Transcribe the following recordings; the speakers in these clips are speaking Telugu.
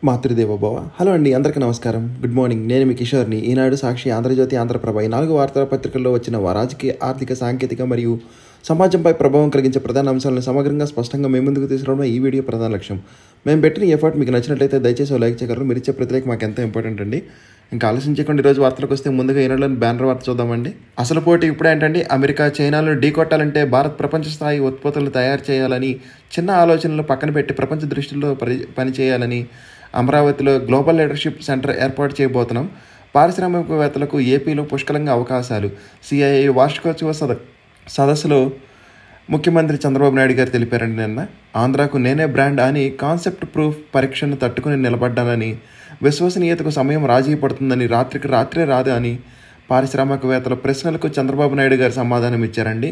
మాతృదేవోభవ. హలో అండి, అందరికీ నమస్కారం. Good morning. నేను మీ కిషోర్ని. ఈనాడు, సాక్షి, ఆంధ్రజ్యోతి, ఆంధ్రప్రభ ఈ 4 వార్తాపత్రికల్లో వచ్చిన రాజకీయ, ఆర్థిక, సాంకేతిక మరియు సమాజంపై ప్రభావం కలిగించే ప్రధాన అంశాలను సమగ్రంగా, స్పష్టంగా మేము ముందుకు తీసుకురావడం ఈ వీడియో ప్రధాన లక్ష్యం. మేము పెట్టిన ఎఫర్ట్ మీకు నచ్చినట్లయితే దయచేసి లైక్ చేయగలరు. మీరు ఇచ్చే ప్రతి లైక్ మాకు ఎంతో ఇంపార్టెంట్ అండి. ఇంకా ఆలస్యం చేయకుండా ఈరోజు వార్తలకు వస్తే ముందుగా ఈనాడులోని బ్యానర్ వార్త చూద్దామండి. అసలు పోటీ ఇప్పుడే ఏంటంటే, అమెరికా, చైనాలను ఢీకొట్టాలంటే భారత్ ప్రపంచ స్థాయి ఉత్పత్తులను తయారు చేయాలని, చిన్న ఆలోచనలు పక్కన పెట్టి ప్రపంచ దృష్టిలో పనిచేయాలని అమరావతిలో గ్లోబల్ లీడర్షిప్ సెంటర్ ఏర్పాటు చేయబోతున్నాం. పారిశ్రామికవేత్తలకు ఏపీలో పుష్కలంగా అవకాశాలు. సిఐఐ వార్షికోత్సవ సదస్సులో ముఖ్యమంత్రి చంద్రబాబు నాయుడు గారు తెలిపారండి. నిన్న ఆంధ్రాకు నేనే బ్రాండ్ అని కాన్సెప్ట్ ప్రూఫ్ పరీక్షను తట్టుకుని నిలబడ్డానని, విశ్వసనీయతకు సమయం రాజీ పడుతుందని, రాత్రికి రాత్రే రాదు అని పారిశ్రామికవేత్తల ప్రశ్నలకు చంద్రబాబు నాయుడు గారు సమాధానం ఇచ్చారండి.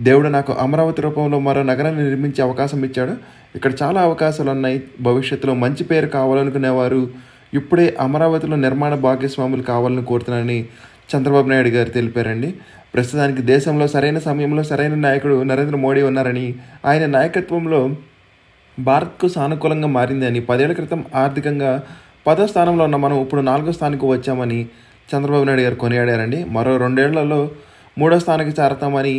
దేవుడు నాకు అమరావతి రూపంలో మరో నగరాన్ని నిర్మించే అవకాశం ఇచ్చాడు. ఇక్కడ చాలా అవకాశాలు ఉన్నాయి. భవిష్యత్తులో మంచి పేరు కావాలనుకునేవారు ఇప్పుడే అమరావతిలో నిర్మాణ భాగస్వాములు కావాలని కోరుతున్నానని చంద్రబాబు నాయుడు గారు తెలిపారండి. ప్రస్తుతానికి దేశంలో సరైన సమయంలో సరైన నాయకుడు నరేంద్ర మోడీ ఉన్నారని, ఆయన నాయకత్వంలో భారత్కు సానుకూలంగా మారింది అని, 10 ఏళ్ల క్రితం ఆర్థికంగా 10వ స్థానంలో ఉన్న మనం ఇప్పుడు 4వ స్థానానికి వచ్చామని చంద్రబాబు నాయుడు గారు కొనియాడారండి. మరో 2 ఏళ్లలో 3వ స్థానానికి చేరతామని,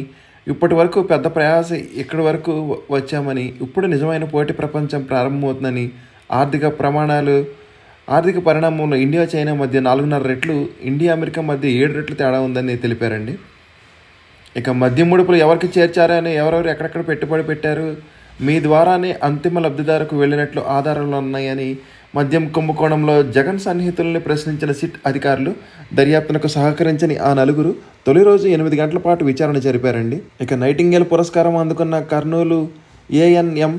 ఇప్పటి వరకు పెద్ద ప్రయాస ఇక్కడి వరకు వచ్చామని, ఇప్పుడు నిజమైన పోటీ ప్రపంచం ప్రారంభమవుతుందని, ఆర్థిక పరిణామంలో ఇండియా, చైనా మధ్య 4.5 రెట్లు, ఇండియా, అమెరికా మధ్య 7 రెట్లు తేడా ఉందని తెలిపారండి. ఇక మద్యం ముడుపులు ఎవరికి చేర్చారని, ఎవరెవరు ఎక్కడెక్కడ పెట్టుబడి పెట్టారు, మీ ద్వారానే అంతిమ లబ్ధిదారుకు వెళ్ళినట్లు ఆధారాలు ఉన్నాయని, మద్యం కుంభకోణంలో జగన్ సన్నిహితుల్ని ప్రశ్నించిన సిట్ అధికారులు, దర్యాప్తునకు సహకరించని ఆ నలుగురు తొలి రోజు 8 గంటల పాటు విచారణ జరిపారండి. ఇక నైటింగేల్ పురస్కారం అందుకున్న కర్నూలు ఏఎన్ఎం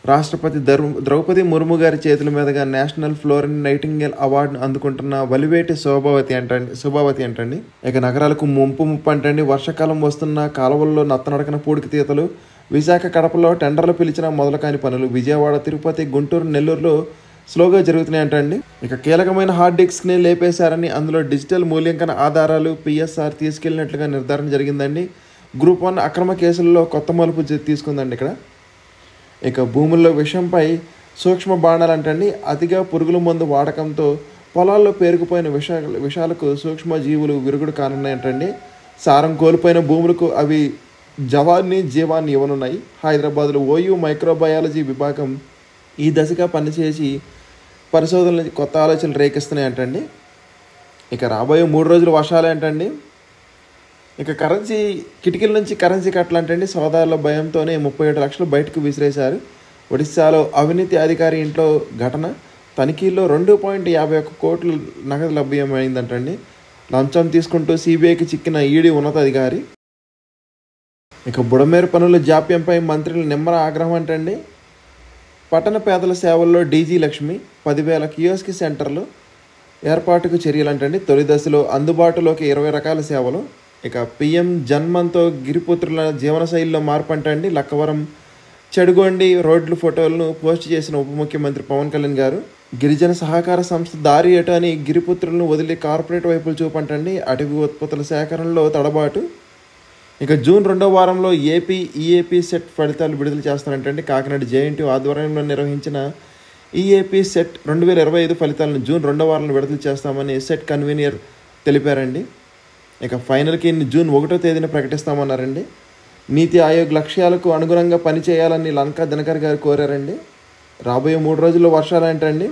రాష్ట్రపతి ద్రౌపది ముర్ము గారి చేతుల మీదుగా నేషనల్ ఫ్లోరిన్ నైటింగేల్ అవార్డును అందుకుంటున్న వలివేటి శోభావతి అంటండి. ఇక నగరాలకు ముప్పు అంటండి. వర్షాకాలం వస్తున్న కాలువల్లో నత్తనడకన పూడికి తీతలు. విశాఖ, కడపలో టెండర్లు పిలిచిన మొదలు కాని పనులు. విజయవాడ, తిరుపతి, గుంటూరు, నెల్లూరులో స్లోగా జరుగుతున్నాయి అంటండి. ఇక కీలకమైన హార్డ్ డిస్క్ని లేపేశారని, అందులో డిజిటల్ మూల్యాంకన ఆధారాలు పిఎస్ఆర్ తీసుకెళ్లినట్లుగా నిర్ధారణ జరిగిందండి. గ్రూప్ 1 అక్రమ కేసుల్లో కొత్త మలుపు తీసుకుందండి ఇక్కడ. ఇక భూముల్లో విషంపై సూక్ష్మ బాణాలు అంటండి. అతిగా పురుగుల మందు వాడకంతో పొలాల్లో పేరుకుపోయిన విషాలకు సూక్ష్మజీవులు విరుగుడు కానున్నాయంటండి. సారం కోల్పోయిన భూములకు అవి జీవాన్ని ఇవ్వనున్నాయి. హైదరాబాద్లో ఓయూ మైక్రోబయాలజీ విభాగం ఈ దశగా పనిచేసి పరిశోధనలు, కొత్త ఆలోచనలు రేకిస్తున్నాయంటండి. ఇక రాబోయే 3 రోజులు వర్షాలే అంటండి. ఇక కిటికీల నుంచి కరెన్సీ కట్టలు అంటండి. సోదాల భయంతోనే 37 లక్షలు బయటకు విసిరేశారు. ఒడిశాలో అవినీతి అధికారి ఇంట్లో ఘటన. తనిఖీల్లో 2.51 కోట్లు నగదు లభ్యమైందంటండి. లంచం తీసుకుంటూ సిబిఐకి చిక్కిన ఈడీ ఉన్నతాధికారి. ఇక బుడమేరు పనుల జాప్యంపై మంత్రులు నిమ్మల ఆగ్రహం అంటండి. పట్టణ పేదల సేవల్లో డీజీ లక్ష్మి 10,000 కియోస్క్ సెంటర్లు ఏర్పాటుకు చర్యలంటండి. తొలి దశలో అందుబాటులోకి 20 రకాల సేవలు. ఇక పిఎం జన్మన్తో గిరిపుత్రుల జీవనశైలిలో మార్పు అంటండి. లక్కవరం, చెడుగొండి రోడ్లు ఫోటోలను పోస్ట్ చేసిన ఉప ముఖ్యమంత్రి పవన్ కళ్యాణ్ గారు. గిరిజన సహకార సంస్థ దారి ఏటో అని గిరిపుత్రులను వదిలి కార్పొరేట్ వైపులు చూపంటండి. అటవీ ఉత్పత్తుల సేకరణలో తడబాటు. ఇక జూన్ 2వ వారంలో ఈఏపీ సెట్ ఫలితాలు విడుదల చేస్తారంటండి. కాకినాడ జేఎన్టీయూ ఆధ్వర్యంలో నిర్వహించిన ఈఏపీ సెట్ 2025 ఫలితాలను జూన్ 2వ వారంలో విడుదల చేస్తామని సెట్ కన్వీనర్ తెలిపారండి. ఇక ఫైనల్కి జూన్ 1వ తేదీన ప్రకటిస్తామన్నారండి. నీతి ఆయోగ్ లక్ష్యాలకు అనుగుణంగా పనిచేయాలని లంకా దినకర్ గారు కోరారండి. రాబోయే 3 రోజుల్లో వర్షాలు ఏంటండి.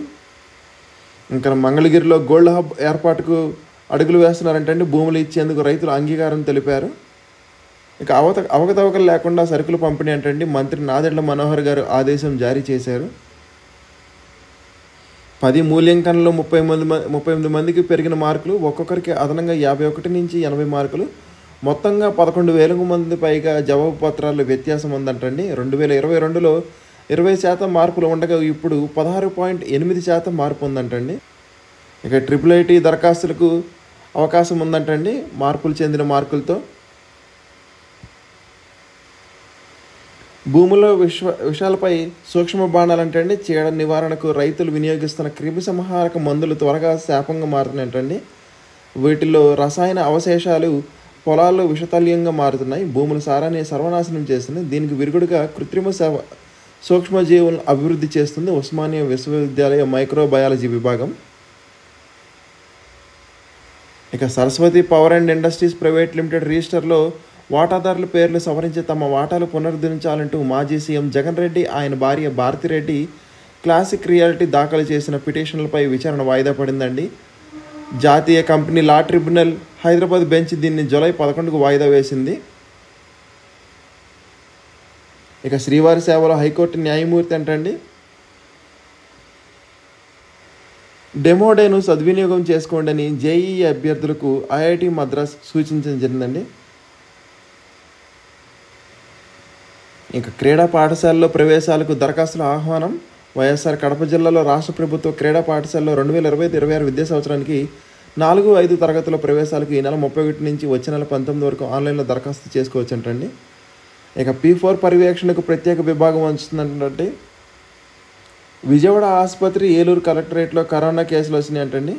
ఇంకా మంగళగిరిలో గోల్డ్ హబ్ ఏర్పాటుకు అడుగులు వేస్తున్నారంటండి. భూములు ఇచ్చేందుకు రైతులు అంగీకారం తెలిపారు. ఇక అవకతవకలు లేకుండా సరుకులు పంపిణీ అంటండి. మంత్రి నాదెండ్ల మనోహర్ గారు ఆదేశం జారీ చేశారు. 10 మూల్యాంకనంలో 38 మందికి పెరిగిన మార్కులు. ఒక్కొక్కరికి అదనంగా 51 నుంచి 80 మార్కులు. మొత్తంగా 11,000 మంది పైగా జవాబు పత్రాల్లో వ్యత్యాసం ఉందంటండి. 2022లో 20% మార్పులు ఉండగా ఇప్పుడు 16.8% మార్పు ఉందంటండి. ఇక ట్రిపుల్ దరఖాస్తులకు అవకాశం ఉందంటండి మార్పులు చెందిన మార్కులతో. భూముల్లో విషాలపై సూక్ష్మ బాణాలంటండి. చీడ నివారణకు రైతులు వినియోగిస్తున్న క్రిమి సంహారక మందులు త్వరగా శాపంగా మారుతున్నాయంటండి. వీటిల్లో రసాయన అవశేషాలు పొలాల్లో విషతల్యంగా మారుతున్నాయి. భూముల సారాన్ని సర్వనాశనం చేస్తున్నాయి. దీనికి విరుగుడుగా కృత్రిమ సూక్ష్మజీవులను అభివృద్ధి చేస్తుంది ఉస్మానియా విశ్వవిద్యాలయ మైక్రోబయాలజీ విభాగం. ఇక Saraswati power and industries private limited రిజిస్టర్లో వాటాదారుల పేర్లు సవరించి తమ వాటాలు పునరుద్ధరించాలంటూ మాజీ సీఎం జగన్ రెడ్డి, ఆయన భార్య భారతిరెడ్డి క్లాసిక్ రియాలిటీ దాఖలు చేసిన పిటిషన్లపై విచారణ వాయిదా పడిందండి. జాతీయ company law tribunal Hyderabad bench దీన్ని జూలై 11కు వాయిదా వేసింది. ఇక శ్రీవారి సేవలో హైకోర్టు న్యాయమూర్తి అంటండి డెమో డేను సద్వినియోగం చేసుకోండి అని జేఈఈ అభ్యర్థులకు ఐఐటి మద్రాస్ సూచించడం జరిగిందండి. ఇక క్రీడా పాఠశాలలో ప్రవేశాలకు దరఖాస్తుల ఆహ్వానం. వైఎస్ఆర్ కడప జిల్లాలో రాష్ట్ర ప్రభుత్వ క్రీడా పాఠశాలలో 2025-26 విద్యా సంవత్సరానికి 4-5 తరగతుల ప్రవేశాలకు ఈ నెల 31 నుంచి వచ్చే నెల 19 వరకు ఆన్లైన్లో దరఖాస్తు చేసుకోవచ్చు అంటండి. ఇక P4 పర్యవేక్షణకు ప్రత్యేక విభాగం వస్తుందంటే విజయవాడ ఆసుపత్రి, ఏలూరు కలెక్టరేట్లో కరోనా కేసులు వచ్చినాయి అంటండి.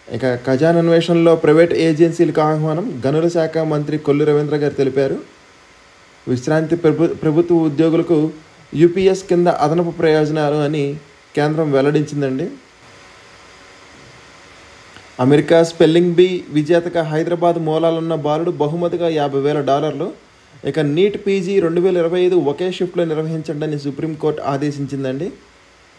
ఇక ఖజానాన్వేషణలో ప్రైవేట్ ఏజెన్సీలకు ఆహ్వానం. గనుల శాఖ మంత్రి కొల్లు రవీంద్ర గారు తెలిపారు. విశ్రాంతి ప్రభుత్వ ఉద్యోగులకు యూపీఎస్ కింద అదనపు ప్రయోజనాలు అని కేంద్రం వెల్లడించిందండి. అమెరికా స్పెల్లింగ్ బీ విజేతగా హైదరాబాద్ మూలాలున్న బాలుడు బహుమతిగా $50,000. ఇక నీట్ పీజీ 2025 ఒకే షిఫ్ట్లో నిర్వహించండి అని సుప్రీంకోర్టు ఆదేశించిందండి.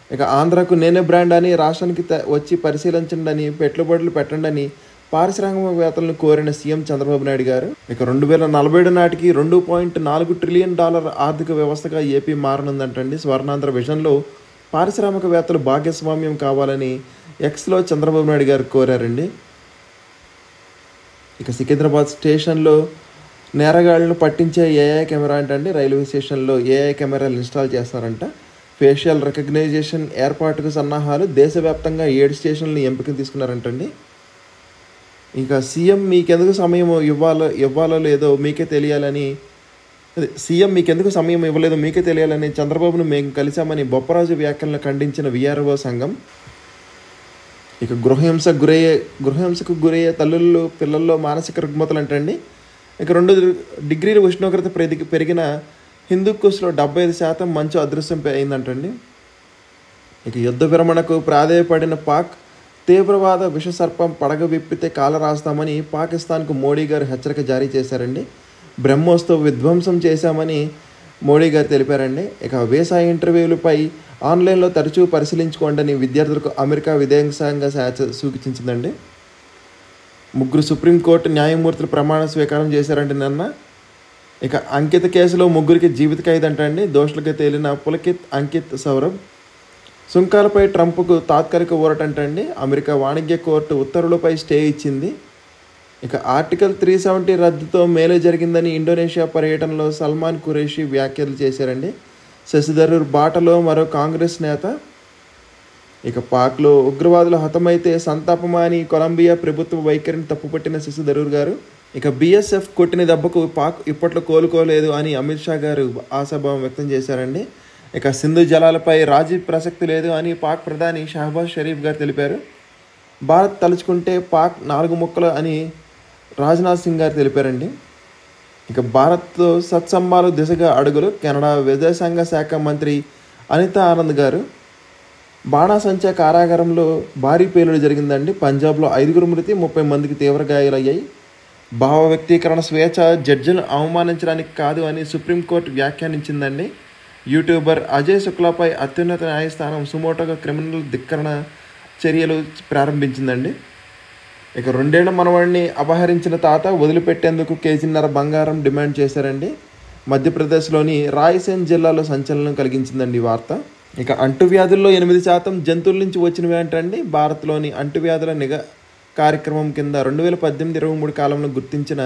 ఇక ఆంధ్రాకు నేనే బ్రాండ్ అని రాష్ట్రానికి వచ్చి పరిశీలించండి అని, పెట్టుబడులు పెట్టండి అని పారిశ్రామికవేత్తలను కోరిన సీఎం చంద్రబాబు నాయుడు గారు. ఇక 2047 నాటికి $2.4 ట్రిలియన్ ఆర్థిక వ్యవస్థగా ఏపీ మారనుందంటండి. స్వర్ణాంధ్ర విజన్లో పారిశ్రామికవేత్తలు భాగస్వామ్యం కావాలని ఎక్స్లో చంద్రబాబు నాయుడు గారు కోరారండి. ఇక సికింద్రాబాద్ స్టేషన్లో నేరగాళ్లను పట్టించే ఏఐ కెమెరా అంటండి. రైల్వే స్టేషన్లో ఏఐ కెమెరాలు ఇన్స్టాల్ చేస్తారంట. ఫేషియల్ రికగ్నైజేషన్ ఏర్పాటుకు సన్నాహాలు. దేశవ్యాప్తంగా 7 స్టేషన్లను ఎంపిక తీసుకున్నారంటండి. ఇక సీఎం మీకెందుకు సమయం ఇవ్వాలో లేదో మీకే తెలియాలని చంద్రబాబును మేము కలిశామని బొప్పరాజు వ్యాఖ్యలను ఖండించిన వీఆర్ఓ సంఘం. ఇక గృహహింసకు గురయ్యే తల్లులు పిల్లల్లో మానసిక రుగ్మతలు అంటండి. ఇక 2 డిగ్రీల ఉష్ణోగ్రత పెరిగిన హిందూ కుష్లో 75% మంచు అదృశ్యం అయిందంటండి. ఇక యుద్ధ విరమణకు ప్రాధేయపడిన పాక్ తీవ్రవాద విషసర్పం పడగ విప్పితే కాల రాస్తామని పాకిస్తాన్కు మోడీ గారు హెచ్చరిక జారీ చేశారండి. బ్రహ్మోస్తో విధ్వంసం చేశామని మోడీ గారు తెలిపారండి. ఇక వీసా ఇంటర్వ్యూలపై ఆన్లైన్లో తరచూ పరిశీలించుకోండి అని విద్యార్థులకు అమెరికా విదేశాంగ శాఖ సూచించిందండి. 3 సుప్రీంకోర్టు న్యాయమూర్తులు ప్రమాణ స్వీకారం చేశారండి నిన్న. ఇక అంకిత కేసులో 3కి జీవిత ఖైదు అంటండి. దోషులుగా తేలిన పులకిత్, అంకిత్, సౌరభ్. సుంకాలపై ట్రంప్కు తాత్కాలిక ఊరటంటండి. అమెరికా వాణిజ్య కోర్టు ఉత్తర్వులపై స్టే ఇచ్చింది. ఇక ఆర్టికల్ 370 రద్దుతో మేలే జరిగిందని ఇండోనేషియా పర్యటనలో సల్మాన్ ఖురేషీ వ్యాఖ్యలు చేశారండి. శశి థరూర్ బాటలో మరో కాంగ్రెస్ నేత. ఇక పాక్లో ఉగ్రవాదులు హతమైతే సంతాపమాని కొలంబియా ప్రభుత్వ వైఖరిని తప్పుపట్టిన శశి థరూర్ గారు. ఇక బీఎస్ఎఫ్ కొట్టిన దెబ్బకు పాక్ ఇప్పట్లో కోలుకోలేదు అని అమిత్ షా గారు ఆశాభావం వ్యక్తం చేశారండి. ఇక సింధు జలాలపై రాజీ ప్రసక్తి లేదు అని పాక్ ప్రధాని షహబాజ్ షరీఫ్ గారు తెలిపారు. భారత్ తలుచుకుంటే పాక్ 4 ముక్కలు అని రాజ్నాథ్ సింగ్ గారు తెలిపారండి. ఇక భారత్తో సత్సంబాలు దిశగా అడుగులు. కెనడా విదేశాంగ శాఖ మంత్రి అనితా ఆనంద్ గారు. బాణాసంచా కారాగారంలో భారీ పేలుడు జరిగిందండి. పంజాబ్లో 5 మృతి, 30 మందికి తీవ్ర గాయాలయ్యాయి. భావ వ్యక్తీకరణ స్వేచ్ఛ జడ్జిలను అవమానించడానికి కాదు అని సుప్రీంకోర్టు వ్యాఖ్యానించిందండి. యూట్యూబర్ అజయ్ శుక్లాపై అత్యున్నత న్యాయస్థానం సుమోటోగా క్రిమినల్ ధిక్కరణ చర్యలు ప్రారంభించిందండి. ఇక 2 ఏళ్ల మనవాడిని అపహరించిన తాత వదిలిపెట్టేందుకు కేజీన్నర బంగారం డిమాండ్ చేశారండి. మధ్యప్రదేశ్లోని రాయసేన్ జిల్లాలో సంచలనం కలిగించిందండి ఈ వార్త. ఇక అంటువ్యాధుల్లో 8% జంతువుల నుంచి వచ్చినవి అంటండి. భారత్లోని అంటువ్యాధుల నిఘా కార్యక్రమం కింద 2018-23 కాలంలో గుర్తించిన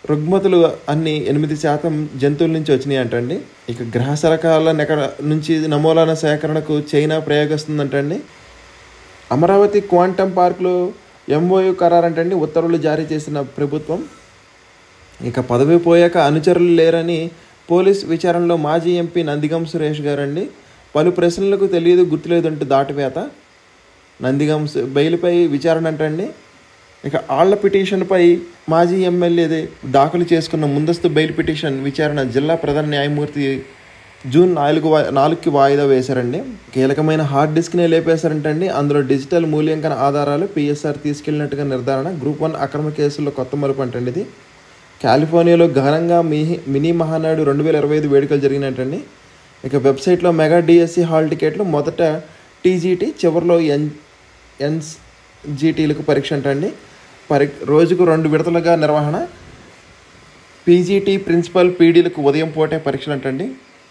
రుగ్మతులు అన్ని 8% జంతువుల నుంచి వచ్చినాయి అంటండి. ఇక గ్రహశరకాల నుంచి నమూనాల సేకరణకు చైనా ప్రయోగిస్తుందంటండి. అమరావతి క్వాంటమ్ పార్క్లో ఎంఓయూ ఖరారంటండి. ఉత్తర్వులు జారీ చేసిన ప్రభుత్వం. ఇక పదవి పోయాక అనుచరులు లేరని పోలీస్ విచారణలో మాజీ ఎంపీ నందిగం సురేష్ గారండి. పలు ప్రశ్నలకు తెలియదు గుర్తులేదంటూ దాటివేత. నందిగం బెయిల్పై విచారణ అంటండి. ఇక ఆళ్ల పిటిషన్పై మాజీ ఎమ్మెల్యే దాఖలు చేసుకున్న ముందస్తు బెయిల్ పిటిషన్ విచారణ జిల్లా ప్రధాన న్యాయమూర్తి జూన్ 4కి వాయిదా వేశారండి. కీలకమైన హార్డ్ డిస్క్నే లేపేశారంటండి. అందులో డిజిటల్ మూల్యాంకన ఆధారాలు పిఎస్ఆర్ తీసుకెళ్లినట్టుగా నిర్ధారణ. గ్రూప్ 1 అక్రమ కేసుల్లో కొత్త మలుపు అంటండి ఇది. కాలిఫోర్నియాలో ఘనంగా మినీ మహానాడు 2025 వేడుకలు జరిగినట్టండి. ఇక వెబ్సైట్లో మెగా డిఎస్సి హాల్ టికెట్లు, మొదట టీజీటీ, చివరిలో ఎన్జీటీలకు పరీక్ష అంటండి. రోజుకు 2 విడతలుగా నిర్వహణ. పీజీటీ ప్రిన్సిపల్ పీడీలకు ఉదయం పూటే పరీక్షలు అంటండి.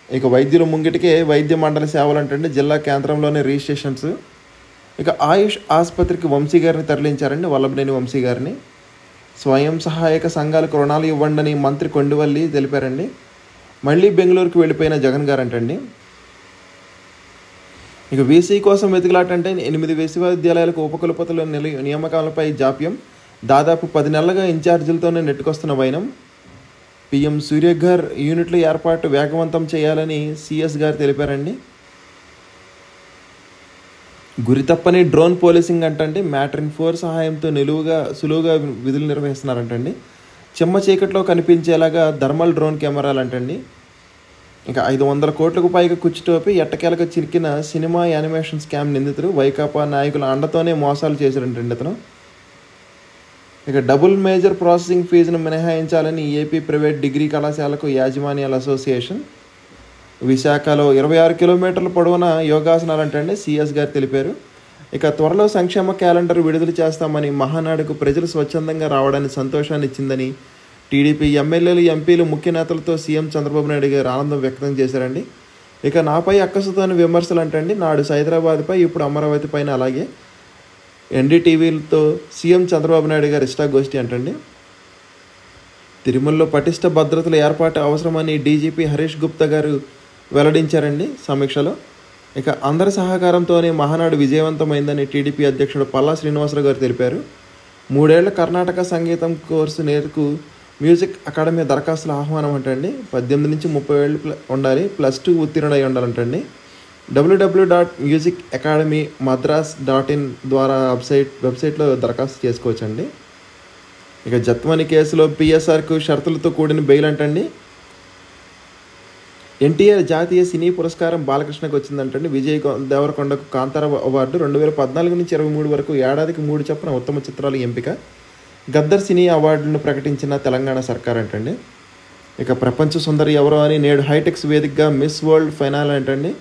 ఇక వైద్యుల ముంగిటికే వైద్య మండలి సేవలు అంటండి. జిల్లా కేంద్రంలోనే రిజిస్ట్రేషన్స్. ఇక ఆయుష్ ఆసుపత్రికి వంశీ గారిని తరలించారండి, వల్లభనేని వంశీ గారిని. స్వయం సహాయక సంఘాలకు రుణాలు ఇవ్వండి అని మంత్రి కొండవల్లి తెలిపారండి. మళ్ళీ బెంగళూరుకు వెళ్ళిపోయిన జగన్ గారు అంటండి. ఇక వీసీ కోసం వెతుకులాటంటే 8 విశ్వవిద్యాలయాలకు ఉపకులపతుల నియామకాలపై జాప్యం. దాదాపు 10 నెలలుగా ఇన్ఛార్జీలతోనే నెట్టుకొస్తున్న వైనం. పీఎం సూర్యఘర్ యూనిట్ల ఏర్పాటు వేగవంతం చేయాలని సిఎస్ గారు తెలిపారండి. గురితప్పని డ్రోన్ పోలీసింగ్ అంటండి. మ్యాట్రిన్ 4 సహాయంతో సులువుగా విధులు నిర్వహిస్తున్నారంటండి. చెమ్మ చీకట్లో కనిపించేలాగా థర్మల్ డ్రోన్ కెమెరాలు అంటండి. ఇక 500 కోట్లకు పైగా కుచ్చుటోపి ఎట్టకేలకు చిరికిన సినిమా యానిమేషన్ స్కామ్ నిందితుడు. వైకాపా నాయకుల అండతోనే మోసాలు చేశారంటండి అతను. ఇక డబుల్ మేజర్ ప్రాసెసింగ్ ఫీజును మినహాయించాలని ఏపీ ప్రైవేట్ డిగ్రీ కళాశాలకు యాజమాన్యాల అసోసియేషన్. విశాఖలో 26 కిలోమీటర్ల పొడవున యోగాసనాలు అంటండి సిఎస్ గారు తెలిపారు. ఇక త్వరలో సంక్షేమ క్యాలెండర్ విడుదల చేస్తామని, మహానాడుకు ప్రజలు స్వచ్ఛందంగా రావడానికి సంతోషాన్ని ఇచ్చిందని టీడీపీ ఎమ్మెల్యేలు, ఎంపీలు, ముఖ్య నేతలతో సీఎం చంద్రబాబు నాయుడు గారు ఆనందం వ్యక్తం చేశారండి. ఇక నాపై అక్కసుతోని విమర్శలు అంటండి. నాడు హైదరాబాద్పై, ఇప్పుడు అమరావతి పైన, అలాగే ఎన్డీటీవీలతో సీఎం చంద్రబాబు నాయుడు గారు ఇష్టాగోష్ఠి అంటండి. తిరుమలలో పటిష్ట భద్రతల ఏర్పాటు అవసరమని డీజీపీ హరీష్ గుప్తా గారు వెల్లడించారండి సమీక్షలో. ఇక అందరి సహకారంతోనే మహానాడు విజయవంతమైందని టీడీపీ అధ్యక్షుడు పల్లా శ్రీనివాసరావు గారు తెలిపారు. 3 ఏళ్ల కర్ణాటక సంగీతం కోర్సు నేర్కు మ్యూజిక్ అకాడమీ దరఖాస్తుల ఆహ్వానం అంటండి. 18 నుంచి 30 ఏళ్ళు ఉండాలి, +2 ఉత్తీర్ణుడై ఉండాలంటండి. www.musicacademymadras.in ద్వారా వెబ్సైట్లో దరఖాస్తు చేసుకోవచ్చండి. ఇక జత్మని కేసులో పిఎస్ఆర్కు షరతులతో కూడిన బెయిల్ అంటండి. ఎన్టీఆర్ జాతీయ సినీ పురస్కారం బాలకృష్ణకు వచ్చిందంటండి. విజయ్ దేవరకొండకు కాంతార అవార్డు. 2014 నుంచి 23 వరకు ఏడాదికి 3 చొప్పున ఉత్తమ చిత్రాల ఎంపిక. గద్దర్ సినీ అవార్డులను ప్రకటించిన తెలంగాణ సర్కార్ అంటండి. ఇక ప్రపంచ సుందరి ఎవరో అని నేడు హైటెక్స్ వేదికగా మిస్ వరల్డ్ ఫైనల్ అంటండి.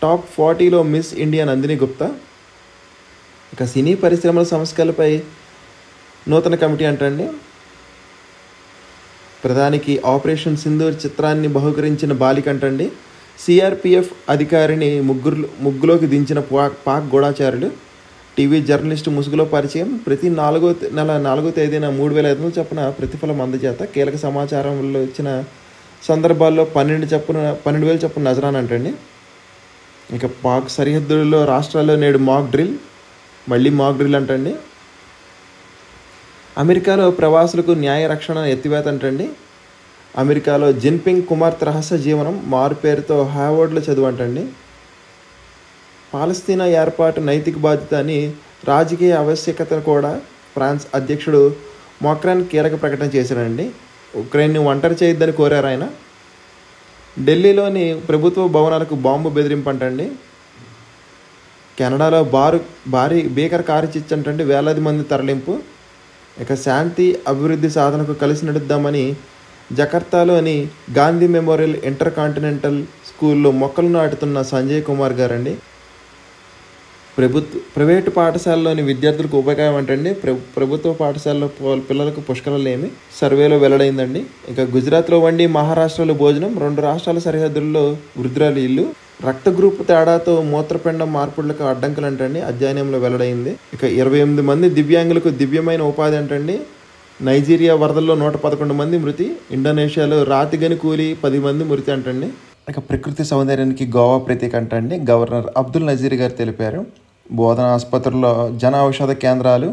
టాప్ 40లో మిస్ ఇండియా నందిని గుప్తా. ఇక సినీ పరిశ్రమల సంస్కరణలపై నూతన కమిటీ అంటండి. ప్రధానికి ఆపరేషన్ సింధూర్ చిత్రాన్ని బహుకరించిన బాలిక అంటండి. సిఆర్పిఎఫ్ అధికారిని ముగ్గులోకి దించిన పాక్ గూఢాచారులు. టీవీ జర్నలిస్టు ముసుగులో పరిచయం. ప్రతి నెల 4వ తేదీన 3,500 చొప్పున ప్రతిఫలం అందజేత. కీలక సమాచారంలో ఇచ్చిన సందర్భాల్లో 12,000 చొప్పున నజరాన్ అంటండి. ఇక పాక్ సరిహద్దుల్లో రాష్ట్రాల్లో నేడు మాక్ డ్రిల్. మళ్ళీ మాక్ డ్రిల్ అంటండి. అమెరికాలో ప్రవాసులకు న్యాయ రక్షణ ఎత్తివేత అంటండి. అమెరికాలో జిన్పింగ్ కుమార్తె రహస్య జీవనం, మారు పేరుతో హార్వర్డ్లో చదువు అంటండి. పాలస్తీనా ఏర్పాటు నైతిక బాధ్యత అని, రాజకీయ ఆవశ్యకత కూడా ఫ్రాన్స్ అధ్యక్షుడు మాక్రాన్ కీలక ప్రకటన చేశారండి. ఉక్రెయిన్ను ఒంటరి చేయొద్దని కోరారు ఆయన. ఢిల్లీలోని ప్రభుత్వ భవనాలకు బాంబు బెదిరింపు అంటండి. కెనడాలో భారీ భీకర కారుచిచ్చు అంటండి. వేలాది మంది తరలింపు. ఇక శాంతి అభివృద్ధి సాధనకు కలిసి నడుద్దామని జకర్తాలోని గాంధీ మెమోరియల్ ఇంటర్ కాంటినెంటల్ స్కూల్లో మొక్కలు నాటుతున్న సంజయ్ కుమార్ గారండి. ప్రైవేటు పాఠశాలలోని విద్యార్థులకు ఉపయోగం అంటండి. ప్రభుత్వ పాఠశాలలో పిల్లలకు పుష్కలలేమి సర్వేలో వెల్లడైందండి. ఇక గుజరాత్లో వండి మహారాష్ట్రలో భోజనం. 2 రాష్ట్రాల సరిహద్దుల్లో వృద్ధురాలి ఇల్లు. రక్త గ్రూపు తేడాతో మూత్రపిండం మార్పులకు అడ్డంకులు అంటండి. అధ్యయనంలో వెల్లడైంది. ఇక 28 మంది దివ్యాంగులకు దివ్యమైన ఉపాధి అంటండి. నైజీరియా వరదల్లో 111 మంది మృతి. ఇండోనేషియాలో రాతిగని కూలి 10 మంది మృతి అంటండి. ఇక ప్రకృతి సౌందర్యానికి గోవా ప్రత్యేక అంటండి. గవర్నర్ అబ్దుల్ నజీర్ గారు తెలిపారు. బోధన ఆసుపత్రుల్లో జన ఔషధ కేంద్రాలు,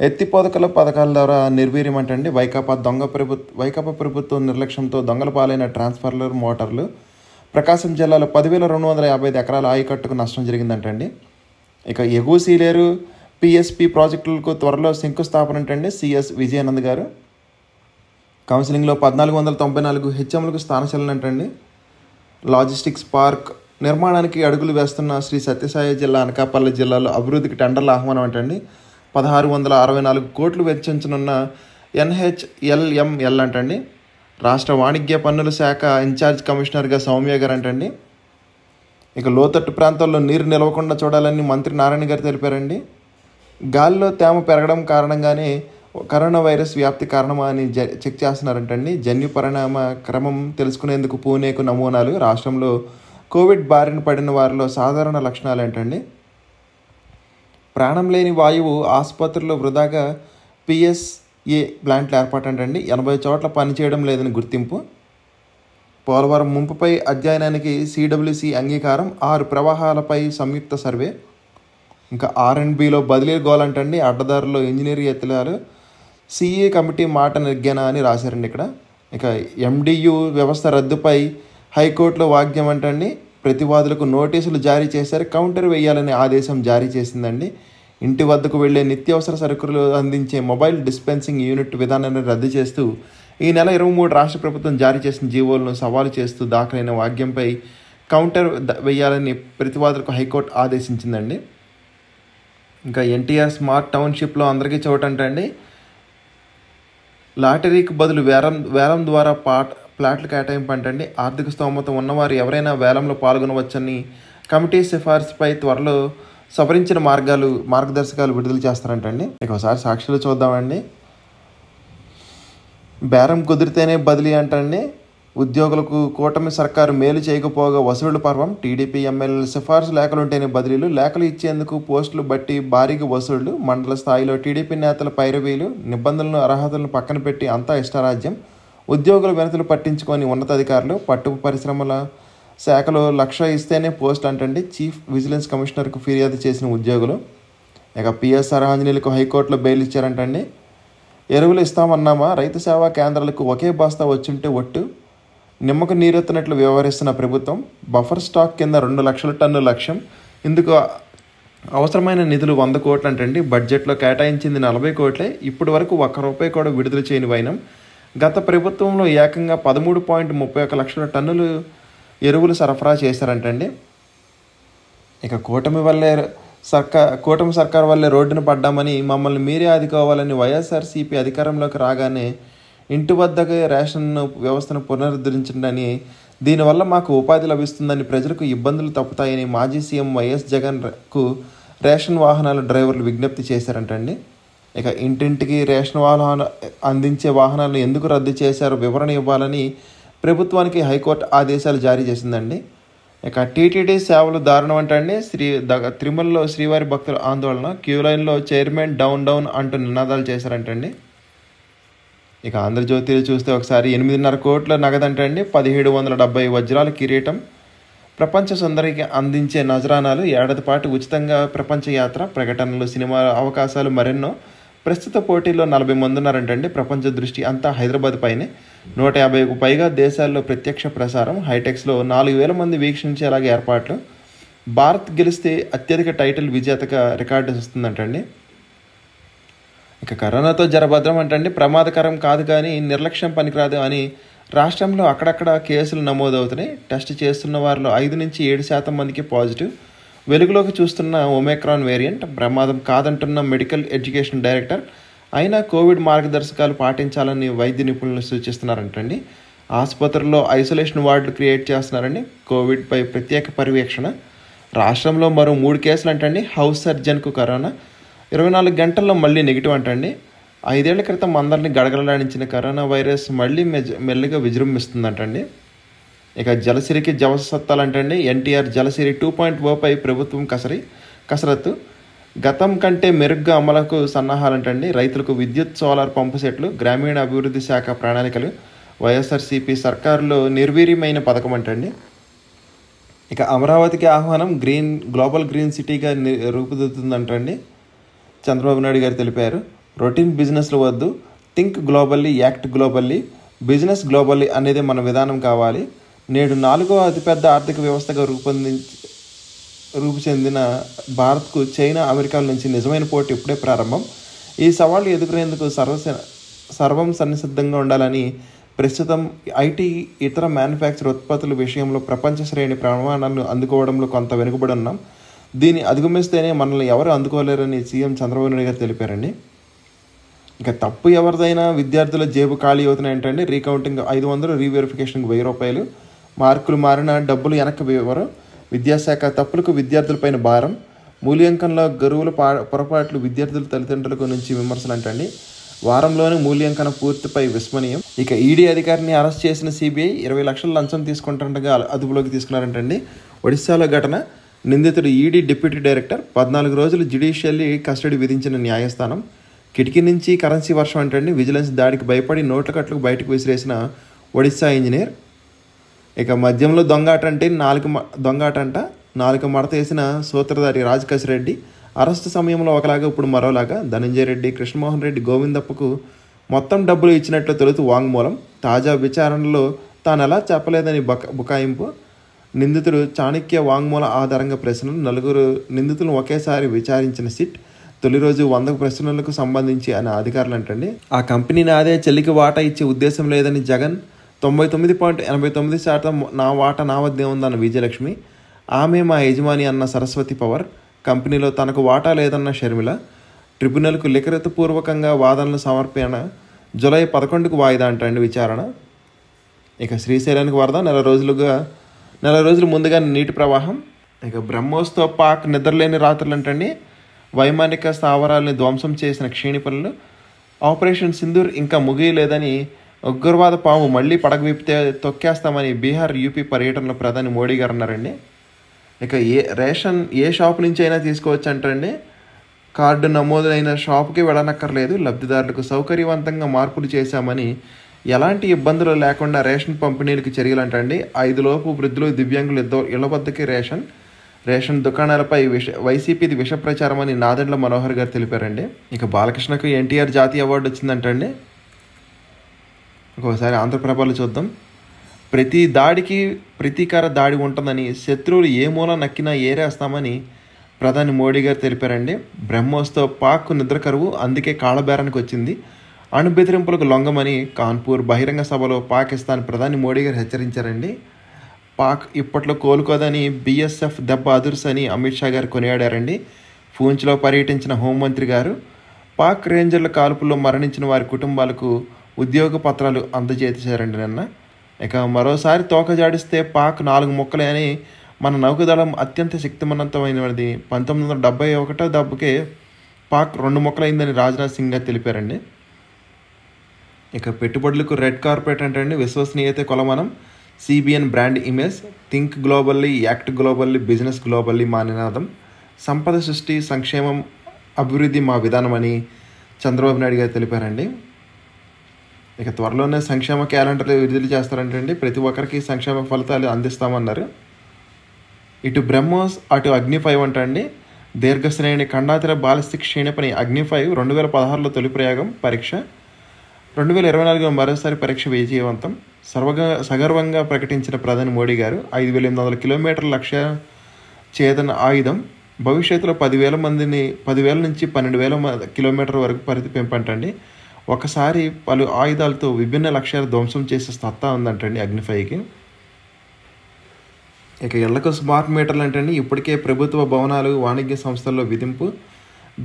ఎత్తిపోతకల పథకాల ద్వారా నిర్వీర్యం అంటండి. వైకాపా ప్రభుత్వం నిర్లక్ష్యంతో దొంగల పాలైన ట్రాన్స్ఫార్మర్ మోటార్లు. ప్రకాశం జిల్లాలో 10,255 ఎకరాల ఆయకట్టుకు నష్టం జరిగిందంటండి. ఇక ఎగువ సీలేరు పిఎస్పి ప్రాజెక్టులకు త్వరలో శంకుస్థాపన అంటండి. సిఎస్ విజయానంద్ గారు. కౌన్సిలింగ్లో 1,494 హెచ్ఎంలకు స్థానశీలన అంటండి. లాజిస్టిక్స్ పార్క్ నిర్మాణానికి అడుగులు వేస్తున్న శ్రీ సత్యసాయి జిల్లా అనకాపల్లి జిల్లాలో అభివృద్ధికి టెండర్ల ఆహ్వానం అంటండి. 1664 కోట్లు వెచ్చించనున్న NHLML అంటండి. రాష్ట్ర వాణిజ్య పన్నుల శాఖ ఇన్ఛార్జ్ కమిషనర్గా సౌమ్య గారు అంటండి. ఇక లోతట్టు ప్రాంతాల్లో నీరు నిలవకుండా చూడాలని మంత్రి నారాయణ గారు తెలిపారండి. గాలిలో తేమ పెరగడం కారణంగానే కరోనా వైరస్ వ్యాప్తి కారణమా అని చెక్ చేస్తున్నారంటండి. జన్యు పరిణామ క్రమం తెలుసుకునేందుకు పూణేకు నమూనాలు. రాష్ట్రంలో కోవిడ్ బారిన పడిన వారిలో సాధారణ లక్షణాలు ఏంటండి? ప్రాణం లేని వాయువు ఆసుపత్రుల్లో వృధాగా PSA ప్లాంట్లు ఏర్పాటంటండి. 80 చోట్ల పనిచేయడం లేదని గుర్తింపు. పోలవరం ముంపుపై అధ్యయనానికి CWC అంగీకారం. 6 ప్రవాహాలపై సంయుక్త సర్వే. ఇంకా R&Bలో బదిలీ గోలంటండి. అడ్డదారుల్లో ఇంజనీర్ ఎత్తులాలు. CA కమిటీ మాట నిర్గణ అని రాశారండి ఇక్కడ. ఇక MDU వ్యవస్థ రద్దుపై హైకోర్టులో వాగ్యం అంటండి. ప్రతివాదులకు నోటీసులు జారీ చేశారు. కౌంటర్ వేయాలని ఆదేశం జారీ చేసిందండి. ఇంటి వద్దకు వెళ్లే నిత్యావసర సరుకులు అందించే మొబైల్ డిస్పెన్సింగ్ యూనిట్ విధానాన్ని రద్దు చేస్తూ ఈ నెల 23 రాష్ట్ర ప్రభుత్వం జారీ చేసిన జీవోలను సవాలు చేస్తూ దాఖలైన వాగ్యంపై కౌంటర్ వేయాలని ప్రతివాదులకు హైకోర్టు ఆదేశించిందండి. ఇంకా ఎన్టీఆర్ స్మార్ట్ టౌన్షిప్లో అందరికీ చోటంటండి. లాటరీకి బదులు వేలం ద్వారా ప్లాట్లు కేటాయింపు అంటండి. ఆర్థిక స్తోమత ఉన్నవారు ఎవరైనా వేలంలో పాల్గొనవచ్చని కమిటీ సిఫార్సుపై త్వరలో సవరించిన మార్గదర్శకాలు విడుదల చేస్తారంటండి. ఒకసారి సాక్షులు చూద్దామండి. బేరం కుదిరితేనే బదిలీ అంటండి. ఉద్యోగులకు కూటమి సర్కారు మేలు చేయకపోగా వసూళ్ల పర్వం. టీడీపీ ఎమ్మెల్యేల సిఫార్సు లేఖలుంటేనే బదిలీలు. లేఖలు ఇచ్చేందుకు పోస్టులు బట్టి భారీగా వసూళ్లు. మండల స్థాయిలో టీడీపీ నేతల పైరవీలు. నిబంధనలను అర్హతలను పక్కన పెట్టి అంతా ఇష్టరాజ్యం. ఉద్యోగుల వినతులు పట్టించుకొని ఉన్నతాధికారులు. పట్టు పరిశ్రమల శాఖలో 1,00,000 ఇస్తేనే పోస్ట్ అంటండి. చీఫ్ విజిలెన్స్ కమిషనర్కు ఫిర్యాదు చేసిన ఉద్యోగులు. ఇక PSR ఆంజనేయులకు హైకోర్టులో బెయిల్ ఇచ్చారంటండి. ఎరువులు ఇస్తామన్నామా? రైతు సేవా కేంద్రాలకు ఒకే బస్తా వచ్చుంటే ఒట్టు. నిమ్మకు నీరెత్తినట్లు వ్యవహరిస్తున్న ప్రభుత్వం. బఫర్ స్టాక్ కింద 2 లక్షల టన్నుల లక్ష్యం. ఇందుకు అవసరమైన నిధులు 100 కోట్లు అంటండి. బడ్జెట్లో కేటాయించింది 40 కోట్లే. ఇప్పటి వరకు ₹1 కూడా విడుదల చేయని వైనం. గత ప్రభుత్వంలో ఏకంగా 13.31 లక్షల టన్నులు ఎరువులు సరఫరా చేశారంటండి. ఇక కూటమి సర్కార్ వల్లే రోడ్డున పడ్డామని మమ్మల్ని మీరే ఆదుకోవాలని వైఎస్ఆర్సీపీ అధికారంలోకి రాగానే ఇంటి వద్దకే రేషన్ వ్యవస్థను పునరుద్ధరించండి. దీనివల్ల మాకు ఉపాధి లభిస్తుందని, ప్రజలకు ఇబ్బందులు తప్పుతాయని మాజీ సీఎం వైఎస్ జగన్కు రేషన్ వాహనాల డ్రైవర్లు విజ్ఞప్తి చేశారంటండి. ఇక ఇంటింటికి రేషన్ వాహనాలు అందించే వాహనాలను ఎందుకు రద్దు చేశారో వివరణ ఇవ్వాలని ప్రభుత్వానికి హైకోర్టు ఆదేశాలు జారీ చేసిందండి. ఇక టీటీడీ సేవలు దారుణం అంటండి. తిరుమలలో శ్రీవారి భక్తుల ఆందోళన. క్యూ లైన్లో చైర్మన్ డౌన్ అంటూ నినాదాలు చేశారంటండి. ఇక ఆంధ్రజ్యోతిలో చూస్తే ఒకసారి 8.5 కోట్ల నగదంటండి. 1770 వజ్రాల కిరీటం. ప్రపంచ సుందరికి అందించే నజరానాలు. ఏడాది పాటు ఉచితంగా ప్రపంచ యాత్ర. ప్రకటనలు, సినిమా అవకాశాలు మరెన్నో. ప్రస్తుత పోటీల్లో 40 మంది ఉన్నారంటండి. ప్రపంచ దృష్టి అంతా హైదరాబాద్ పైనే. 150కు పైగా దేశాల్లో ప్రత్యక్ష ప్రసారం. హైటెక్స్లో 4,000 మంది వీక్షించేలాగా ఏర్పాట్లు. భారత్ గెలిస్తే అత్యధిక టైటిల్ విజేతగా రికార్డు వస్తుందంటండి. ఇక కరోనాతో జరభద్రం అంటండి. ప్రమాదకరం కాదు కానీ నిర్లక్ష్యం పనికిరాదు అని రాష్ట్రంలో అక్కడక్కడ కేసులు నమోదవుతున్నాయి. టెస్ట్ చేస్తున్న వారిలో 5-7% మందికి పాజిటివ్. వెలుగులోకి చూస్తున్న ఒమిక్రాన్ వేరియంట్. ప్రమాదం కాదంటున్న మెడికల్ ఎడ్యుకేషన్ డైరెక్టర్. అయినా కోవిడ్ మార్గదర్శకాలు పాటించాలని వైద్య నిపుణులు సూచిస్తున్నారంటండి. ఆసుపత్రుల్లో ఐసోలేషన్ వార్డులు క్రియేట్ చేస్తున్నారండి. కోవిడ్పై ప్రత్యేక పర్యవేక్షణ. రాష్ట్రంలో మరో 3 కేసులు అంటండి. House సర్జన్కు corona. 24 గంటల్లో మళ్ళీ నెగిటివ్ అంటండి. 5 ఏళ్ల క్రితం అందరినీ గడగడలాడించిన కరోనా వైరస్ మళ్ళీ మెల్లిగా విజృంభిస్తుందంటండి. ఇక జలసిరికి జవసత్తాలంటండి. ఎన్టీఆర్ జలసిరి 2.0పై ప్రభుత్వం కసరత్తు. గతం కంటే మెరుగ్గా అమలుకు సన్నాహాలంటండి. రైతులకు విద్యుత్, సోలార్ పంపు సెట్లు. గ్రామీణ అభివృద్ధి శాఖ ప్రణాళికలు. వైఎస్ఆర్సీపీ సర్కారులో నిర్వీర్యమైన పథకం అంటండి. ఇక అమరావతికి ఆహ్వానం. గ్లోబల్ గ్రీన్ సిటీగా రూపుదిద్దుతుందంటండి. చంద్రబాబు నాయుడు గారు తెలిపారు. రొటీన్ బిజినెస్లు వద్దు. Think globally, act globally. Business globally అనేది మన విధానం కావాలి. నేడు 4వ అతిపెద్ద ఆర్థిక వ్యవస్థగా రూపు చెందిన భారత్కు చైనా, అమెరికాల నుంచి నిజమైన పోటీ ఇప్పుడే ప్రారంభం. ఈ సవాళ్లు ఎదుర్కొనేందుకు సర్వం సన్నిసిద్ధంగా ఉండాలని ప్రస్తుతం ఐటీ ఇతర మ్యానుఫ్యాక్చర్ ఉత్పత్తుల విషయంలో ప్రపంచ శ్రేణి ప్రమాణాలను అందుకోవడంలో కొంత వెనుకబడి ఉన్నాం. దీన్ని అధిగమిస్తేనే మనల్ని ఎవరు అందుకోలేరని సీఎం చంద్రబాబు నాయుడు గారు తెలిపారండి. ఇక తప్పు ఎవరిదైనా విద్యార్థుల జేబు ఖాళీ అవుతున్నాయి ఏంటంటే రీకౌంటింగ్ 500, రీవెరిఫికేషన్కి 1000 రూపాయలు, మార్కులు మారిన డబ్బులు వెనక్కి ఇవ్వరు, విద్యాశాఖ తప్పులకు విద్యార్థులపైన భారం, మూల్యాంకనంలో గరువుల పొరపాట్లు విద్యార్థుల తల్లిదండ్రులకు నుంచి విమర్శలు అంటండి. వారంలోనే మూల్యాంకన పూర్తిపై విస్మరణీయం. ఇక ఈడీ అధికారిని అరెస్ట్ చేసిన సిబిఐ 20 లక్షల లంచం తీసుకుంటుండగా అదుపులోకి తీసుకున్నారంటండి. ఒడిశాలో ఘటన. నిందితుడు ఈడీ డిప్యూటీ డైరెక్టర్ 14 రోజులు జ్యుడిషియల్లీ కస్టడీ విధించిన న్యాయస్థానం. కిటికీ నుంచి కరెన్సీ వర్షం అంటండి. విజిలెన్స్ దాడికి భయపడి నోట్ల కట్లకు బయటకు విసిరేసిన ఒడిశా ఇంజనీర్. ఇక మద్యంలో దొంగాట అంటే నాలుక మడత వేసిన సూత్రధారి రాజకేశ్ రెడ్డి అరెస్టు సమయంలో ఒకలాగా ఇప్పుడు మరోలాగా. ధనంజయ రెడ్డి, కృష్ణమోహన్ రెడ్డి, గోవిందప్పకు మొత్తం డబ్బులు ఇచ్చినట్లు తొలుతు వాంగ్మూలం. తాజా విచారణలో తాను ఎలా చెప్పలేదని బుకాయింపు. నిందితుడు చాణక్య వాంగ్మూల ఆధారంగా ప్రశ్నలు. 4 నిందితులను ఒకేసారి విచారించిన సిట్. తొలి రోజు 100 ప్రశ్నలకు సంబంధించి అని అధికారులు అంటండి. ఆ కంపెనీ నాదే, చెల్లికి వాటా ఇచ్చే ఉద్దేశం లేదని జగన్. 99.89% నా వాటా నా వద్దే ఉందన్న విజయలక్ష్మి. ఆమె మా యజమాని అన్న సరస్వతి పవర్. కంపెనీలో తనకు వాటా లేదన్న షర్మిల. ట్రిబ్యునల్కు లిఖితపూర్వకంగా వాదనలు సమర్పణ. జూలై 11కు వాయిదా అంటండి విచారణ. ఇక శ్రీశైలానికి వరద. నెల రోజులు ముందుగా నీటి ప్రవాహం. ఇక బ్రహ్మోస్తో పాక్ నిద్రలేని రాత్రులు అంటండి. వైమానిక స్థావరాలని ధ్వంసం చేసిన క్షీణిపనులు. ఆపరేషన్ సింధూర్ ఇంకా ముగియలేదని ఉగ్రవాద పాము మళ్లీ పడగవిప్పితే తొక్కేస్తామని బీహార్, యూపీ పర్యటనలో ప్రధాని మోడీ గారు అన్నారండి. ఇక రేషన్ ఏ షాపు నుంచి అయినా తీసుకోవచ్చు అంటండి. కార్డు నమోదైన షాపుకి వెళ్ళనక్కర్లేదు. లబ్ధిదారులకు సౌకర్యవంతంగా మార్పులు చేశామని, ఎలాంటి ఇబ్బందులు లేకుండా రేషన్ పంపిణీలకు చర్యలు అంటండి. 5 లోపు వృద్ధులు, దివ్యాంగులు ఇళ్ల వద్దకి రేషన్ దుకాణాలపై వైసీపీది విష ప్రచారం అని నాదెండ్ల మనోహర్ గారు తెలిపారండి. ఇక బాలకృష్ణకు ఎన్టీఆర్ జాతీయ అవార్డు వచ్చిందంటండి. ఒకసారి ఆంధ్రప్రభలో చూద్దాం. ప్రతి దాడికి ప్రతీకార దాడి ఉంటుందని, శత్రువులు ఏ మూల నక్కినా ఏరేస్తామని ప్రధాని మోడీ గారు తెలిపారండి. బ్రహ్మోస్తో పాక్ నిద్ర కరువు, అందుకే కాళ్ళబేరానికి వచ్చింది. అణు బెదిరింపులకు లొంగమని కాన్పూర్ బహిరంగ సభలో పాకిస్తాన్ ప్రధాని మోడీ గారు హెచ్చరించారండి. పాక్ ఇప్పట్లో కోలుకోదని, బీఎస్ఎఫ్ దెబ్బ అదుర్సని అమిత్ షా గారు కొనియాడారండి. పూంచ్లో పర్యటించిన హోంమంత్రి గారు పాక్ రేంజర్ల కాల్పుల్లో మరణించిన వారి కుటుంబాలకు ఉద్యోగ పత్రాలు అందజేశారండి నిన్న. ఇక మరోసారి తోక జాడిస్తే పాక్ 4 ముక్కలే అని మన నౌకాదళం అత్యంత శక్తివంతమైనది. 1971 దెబ్బకే పాక్ 2 ముక్కలైందని రాజ్నాథ్ సింగ్ గారు తెలిపారండి. ఇక పెట్టుబడులకు రెడ్ కార్పెట్ అంటే విశ్వసనీయత కొలమానం. CBN brand image. Think globally, act globally, business globally మా నినాదం. సంపద సృష్టి, సంక్షేమం, అభివృద్ధి మా విధానం అని చంద్రబాబు నాయుడు గారు తెలిపారండి. ఇక త్వరలోనే సంక్షేమ క్యాలెండర్లు విడుదల చేస్తారంటండి. ప్రతి ఒక్కరికి సంక్షేమ ఫలితాలు అందిస్తామన్నారు. ఇటు బ్రహ్మోస్, అటు అగ్ని-5 అంటండి. దీర్ఘశ్రేణి ఖండాతర బాలిస్టిక్ క్షీణపని అగ్ని-5 2016లో తొలి ప్రయోగం పరీక్ష. 2024లో మరోసారి పరీక్ష విజయవంతం. సగర్వంగా ప్రకటించిన ప్రధాని మోడీ గారు. 5800 కిలోమీటర్ల లక్ష్య ఛేదన ఆయుధం. భవిష్యత్తులో 10,000 నుంచి 12,000 కిలోమీటర్ల వరకు పరిధి పెంపంటండి. ఒకసారి పలు ఆయుధాలతో విభిన్న లక్ష్యాలు ధ్వంసం చేసే సత్తా ఉందంటండి అగ్ని-5కి. ఇక ఇళ్లకు స్మార్ట్ మీటర్లు అంటండి. ఇప్పటికే ప్రభుత్వ భవనాలు, వాణిజ్య సంస్థల్లో విధింపు.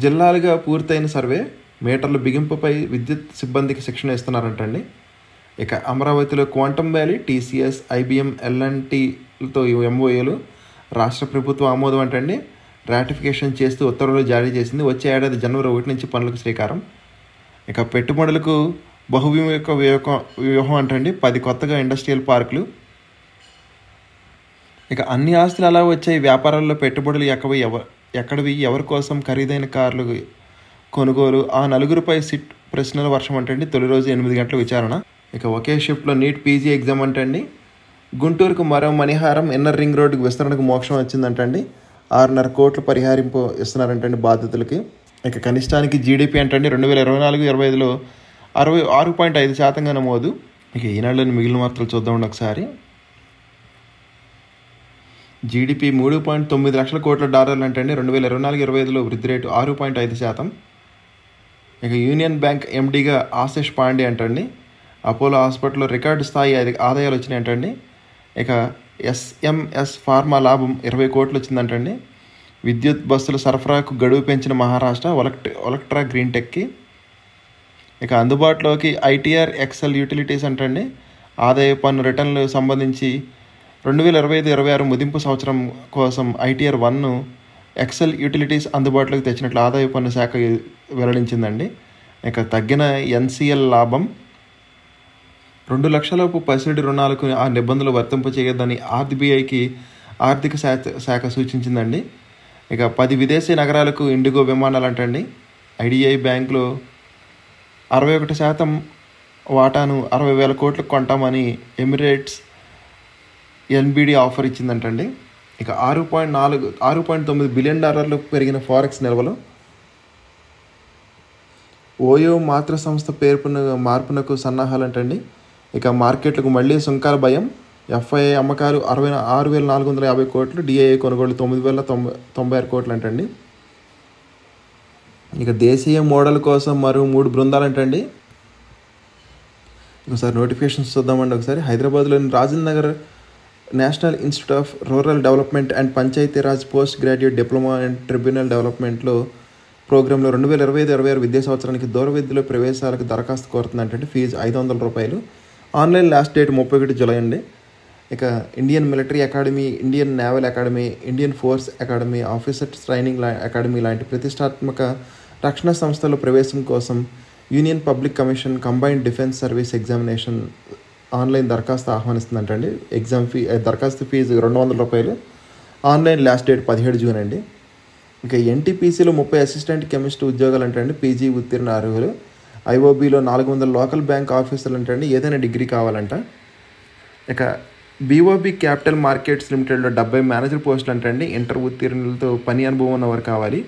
జిల్లాలుగా పూర్తయిన సర్వే. మీటర్ల బిగింపుపై విద్యుత్ సిబ్బందికి శిక్షణ ఇస్తున్నారంటండి. ఇక అమరావతిలో క్వాంటమ్ వ్యాలీ, టీసీఎస్, ఐబీఎం, ఎల్ఎన్టీలతో ఎంఓఏలు. రాష్ట్ర ప్రభుత్వం ఆమోదం అంటండి. రాటిఫికేషన్ చేస్తూ ఉత్తర్వులు జారీ చేసింది. వచ్చే ఏడాది జనవరి 1 నుంచి పనులకు శ్రీకారం. ఇక పెట్టుబడులకు బహువ్యూహ వ్యూహం అంటండి. 10 కొత్తగా ఇండస్ట్రియల్ పార్కులు. ఇక అన్ని ఆస్తులు అలా వచ్చాయి. వ్యాపారాల్లో పెట్టుబడులు ఎక్కడివి, ఎవరి కోసం, ఖరీదైన కార్లు కొనుగోలు. ఆ 4గురిపై సిట్ ప్రశ్నల వర్షం అంటండి. తొలి రోజు 8 గంటల విచారణ. ఇక ఒకే షిఫ్ట్లో నీట్ పీజీ ఎగ్జామ్ అంటండి. గుంటూరుకు మరో మణిహారం. ఇన్నర్ రింగ్ రోడ్డుకు విస్తరణకు మోక్షం వచ్చిందంటండి. 6.5 కోట్ల పరిహారింపు ఇస్తున్నారంటండి బాధితులకి. ఇక కనిష్టానికి జీడిపి అంటండి 2024-25లో 66.5% నమోదు. ఇక ఈనాడులోని మిగిలిన వార్తలు చూద్దామండి ఒకసారి. జీడిపి $3.9 లక్షల కోట్ల అంటండి. 2024-25లో వృద్ధి రేటు 6.5%. ఇక యూనియన్ బ్యాంక్ ఎండీగా ఆశిష్ పాండే అంటండి. అపోలో హాస్పిటల్లో రికార్డు స్థాయి ఆదాయాలు వచ్చినాయంటండి. ఇక ఎస్ఎంఎస్ ఫార్మా లాభం 20 కోట్లు వచ్చిందంటండి. విద్యుత్ బస్సుల సరఫరాకు గడువు పెంచిన మహారాష్ట్ర ఒలక్ట్రా గ్రీన్ టెక్కి. ఇక అందుబాటులోకి ఐటీఆర్ ఎక్సెల్ యూటిలిటీస్ అంటండి. ఆదాయ పన్ను రిటర్న్లు సంబంధించి 2025-26 ముదింపు సంవత్సరం కోసం ఐటీఆర్ 1 ఎక్సెల్ యూటిలిటీస్ అందుబాటులోకి తెచ్చినట్లు ఆదాయ పన్ను శాఖ వెల్లడించిందండి. ఇక తగ్గిన ఎన్సిఎల్ లాభం 2 లక్షలలోపు పసిడి రుణాలకు ఆ నిబంధనలు వర్తింపచేయొద్దని ఆర్బీఐకి ఆర్థిక శాఖ సూచించిందండి. ఇక 10 విదేశీ నగరాలకు ఇండిగో విమానాలు అంటండి. ఐడిఐ బ్యాంకులో 61% వాటాను 60,000 కోట్లకు కొంటామని ఎమిరేట్స్ ఎన్బిడి ఆఫర్ ఇచ్చిందంటండి. ఇక $6.9 బిలియన్ పెరిగిన ఫారెక్స్ నిల్వలు. ఓయో మాతృ సంస్థ మార్పునకు సన్నాహాలంటండి. ఇక మార్కెట్లకు మళ్ళీ సుంకాల భయం. ఎఫ్ఐఐ అమ్మకాలు 66,450 కోట్లు, డిఐఐ కొనుగోలు 9,096 కోట్లు అంటండి. ఇక దేశీయ మోడల్ కోసం మరో 3 బృందాలంటండి. ఒకసారి నోటిఫికేషన్స్ చూద్దామండి. ఒకసారి హైదరాబాద్లోని Rajendra Nagar National Institute of Rural Development and Panchayati Raj post graduate diploma and tribunal డెవలప్మెంట్లో ప్రోగ్రాంలో 2025-26 విద్యా సంవత్సరానికి దూర విద్యలో ప్రవేశాలకు దరఖాస్తు కోరుతుందంటే fee $500. Online last date 31 July అండి. ఇక Indian military academy, Indian naval academy, Indian force academy, officers training academy లాంటి ప్రతిష్టాత్మక రక్షణ సంస్థల ప్రవేశం కోసం union public commission combined defence service examination online దరఖాస్తు ఆహ్వానిస్తుందంటండి. దరఖాస్తు fee $200. Online last date 17 June అండి. ఇక ఎన్టీపీసీలో 30 అసిస్టెంట్ కెమిస్ట్ ఉద్యోగాలు అంటండి. పీజీ ఉత్తీర్ణ అర్హులు. ఐఓబీలో 400 లోకల్ బ్యాంక్ ఆఫీసర్లు అంటండి. ఏదైనా డిగ్రీ కావాలంట. ఇక బీఓబీ క్యాపిటల్ మార్కెట్స్ లిమిటెడ్లో 70 మేనేజర్ పోస్టులు అంటండి. ఇంటర్ ఉత్తీర్ణులతో పని అనుభవం ఉన్నవారు కావాలి.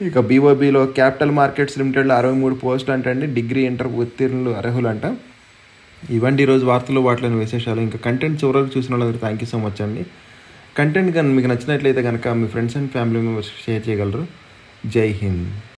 ఇక బీఓబీలో క్యాపిటల్ మార్కెట్స్ లిమిటెడ్లో 63 పోస్టులు అంటండి. డిగ్రీ, ఇంటర్ ఉత్తీర్ణులు అర్హులు అంట. ఇవ్వండి ఈరోజు వార్తలు, వాటిలోని విశేషాలు. ఇంకా కంటెంట్ చివరకు చూసిన వాళ్ళందరూ థ్యాంక్ యూ సో మచ్ అండి. కంటెంట్ కానీ మీకు నచ్చినట్లయితే కనుక మీ friends and family members share చేయగలరు. జై హింద్.